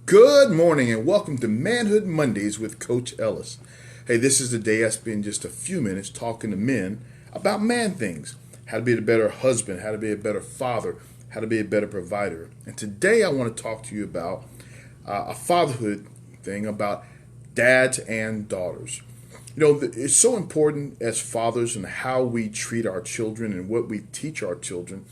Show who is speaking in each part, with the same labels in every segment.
Speaker 1: Good morning and welcome to Manhood Mondays with Coach Ellis. Hey, this is the day I spend just a few minutes talking to men about man things. How to be a better husband, how to be a better father, how to be a better provider. And today I want to talk to you about a fatherhood thing about dads and daughters. It's so important as fathers and how we treat our children and what we teach our children.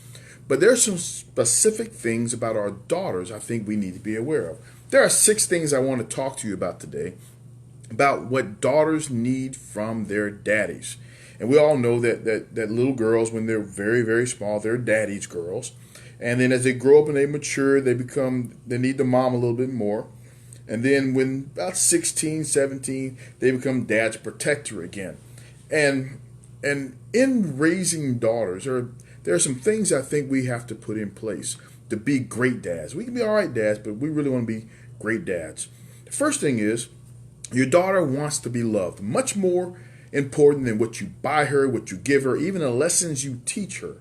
Speaker 1: But there are some specific things about our daughters I think we need to be aware of. There are 6 things I want to talk to you about today about what daughters need from their daddies. And we all know that little girls, when they're very, very small, they're daddy's girls. And then as they grow up and they mature, they need the mom a little bit more. And then when about 16, 17, they become dad's protector again. And in raising daughters, there are some things I think we have to put in place to be great dads. We can be all right dads, but we really want to be great dads. The first thing is your daughter wants to be loved. Much more important than what you buy her, what you give her, even the lessons you teach her.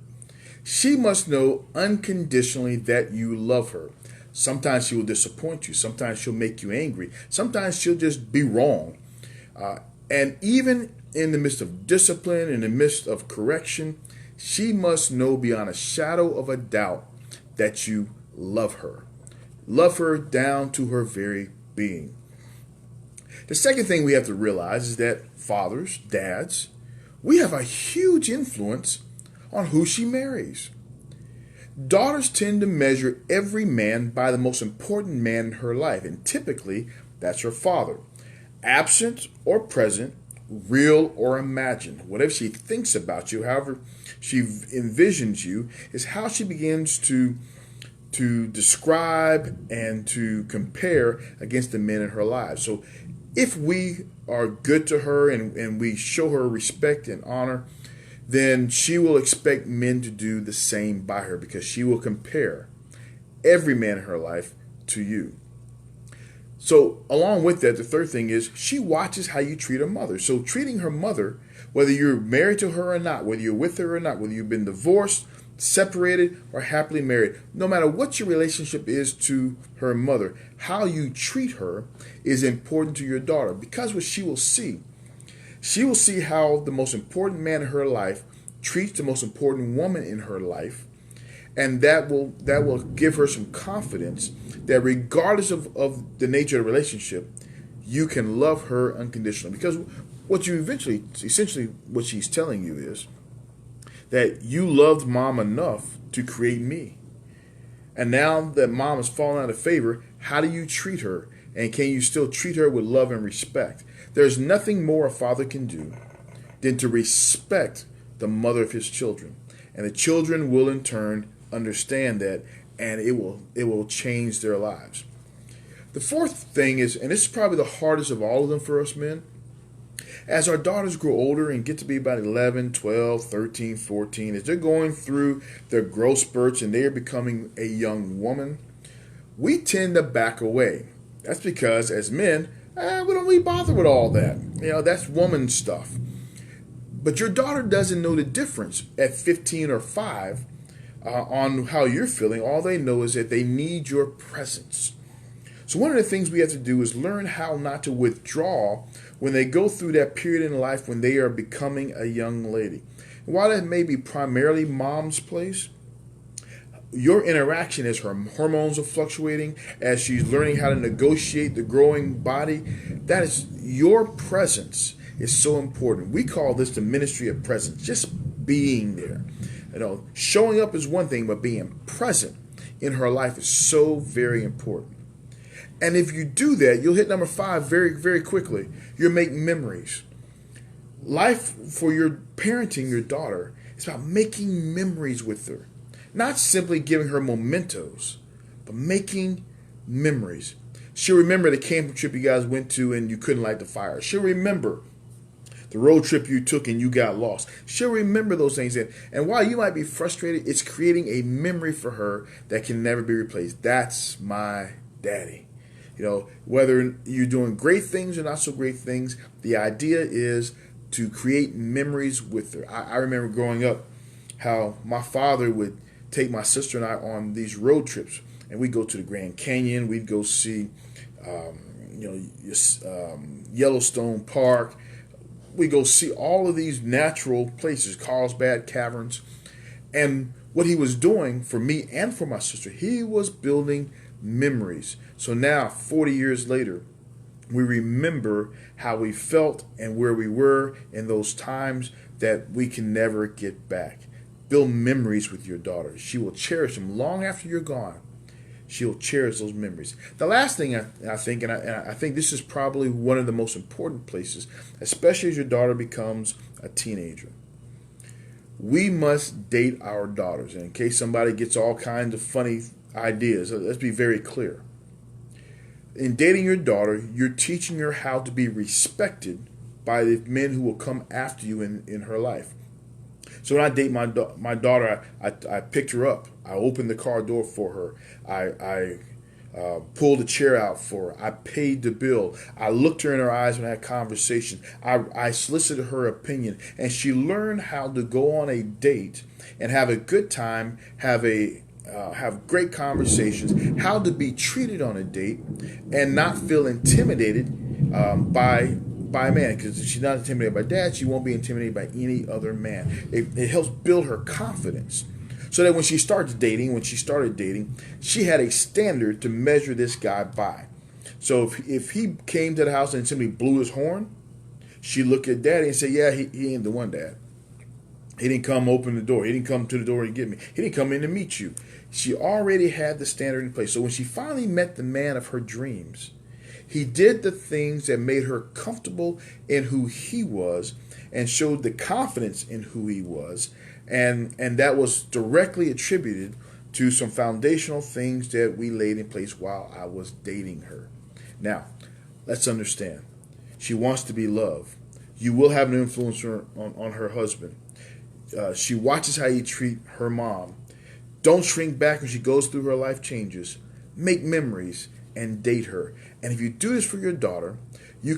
Speaker 1: She must know unconditionally that you love her. Sometimes she will disappoint you. Sometimes she'll make you angry. Sometimes she'll just be wrong. And even in the midst of discipline, in the midst of correction, she must know beyond a shadow of a doubt that you love her. Love her down to her very being. The second thing we have to realize is that fathers, dads, we have a huge influence on who she marries. Daughters tend to measure every man by the most important man in her life, and typically that's her father. Absent or present, real or imagined, whatever she thinks about you, however she envisions you, is how she begins to describe and to compare against the men in her lives. So if we are good to her and we show her respect and honor, then she will expect men to do the same by her because she will compare every man in her life to you. So along with that, the third thing is she watches how you treat her mother. So treating her mother, whether you're married to her or not, whether you're with her or not, whether you've been divorced, separated, or happily married, no matter what your relationship is to her mother, how you treat her is important to your daughter because what she will see how the most important man in her life treats the most important woman in her life, and that will give her some confidence that regardless of the nature of the relationship, you can love her unconditionally. Because essentially what she's telling you is that you loved mom enough to create me. And now that mom has fallen out of favor, how do you treat her? And can you still treat her with love and respect? There's nothing more a father can do than to respect the mother of his children. And the children will in turn understand that, and it will change their lives. The fourth thing is, and this is probably the hardest of all of them for us men, as our daughters grow older and get to be about 11, 12, 13, 14, as they're going through their growth spurts and they are becoming a young woman, we tend to back away. That's because as men, we don't really bother with all that. That's woman stuff. But your daughter doesn't know the difference at 15 or 5 on how you're feeling. All they know is that they need your presence. So one of the things we have to do is learn how not to withdraw when they go through that period in life when they are becoming a young lady. And while that may be primarily mom's place, your interaction as her hormones are fluctuating, as she's learning how to negotiate the growing body, that is your presence is so important. We call this the ministry of presence, just being there. Showing up is one thing, but being present in her life is so very important. And if you do that, you'll hit number 5 very, very quickly. You'll make memories. Life for your parenting your daughter is about making memories with her. Not simply giving her mementos, but making memories. She'll remember the camping trip you guys went to and you couldn't light the fire. She'll remember the road trip you took and you got lost. She'll remember those things. And while you might be frustrated, it's creating a memory for her that can never be replaced. That's my daddy. Whether you're doing great things or not so great things, the idea is to create memories with her. I remember growing up how my father would take my sister and I on these road trips. and we go to the Grand Canyon. We'd go see, Yellowstone Park. We go see all of these natural places, Carlsbad Caverns. And what he was doing for me and for my sister, he was building memories. So now, 40 years later, we remember how we felt and where we were in those times that we can never get back. Build memories with your daughter. She will cherish them long after you're gone. She'll cherish those memories. The last thing I think, and I think this is probably one of the most important places, especially as your daughter becomes a teenager. We must date our daughters. And in case somebody gets all kinds of funny ideas, let's be very clear. In dating your daughter, you're teaching her how to be respected by the men who will come after you in her life. So when I date my daughter, I picked her up. I opened the car door for her. I pulled a chair out for her. I paid the bill. I looked her in her eyes when I had conversation. I solicited her opinion, and she learned how to go on a date and have a good time, have great conversations, how to be treated on a date, and not feel intimidated by a man. Because if she's not intimidated by dad, she won't be intimidated by any other man. It helps build her confidence, so that when she started dating, she had a standard to measure this guy by. So if he came to the house and simply blew his horn, she looked at daddy and said, yeah, he ain't the one, dad. He didn't come open the door. He didn't come to the door to get me. He didn't come in to meet you. She already had the standard in place. So when she finally met the man of her dreams, he did the things that made her comfortable in who he was and showed the confidence in who he was. And that was directly attributed to some foundational things that we laid in place while I was dating her. Now, let's understand. She wants to be loved. You will have an influence on her husband. She watches how you treat her mom. Don't shrink back when she goes through her life changes. Make memories and date her. And if you do this for your daughter, you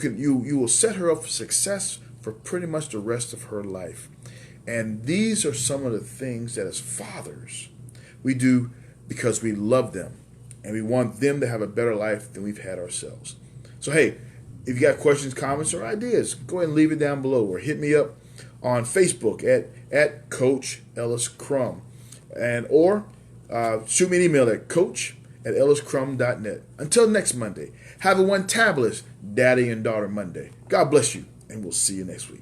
Speaker 1: will set her up for success for pretty much the rest of her life. And these are some of the things that as fathers we do because we love them and we want them to have a better life than we've had ourselves. So hey, if you got questions, comments, or ideas, go ahead and leave it down below or hit me up on Facebook at Coach Ellis Crum, or shoot me an email at coach@elliscrum.net. Until next Monday, have a one-tabulous Daddy and Daughter Monday. God bless you, and we'll see you next week.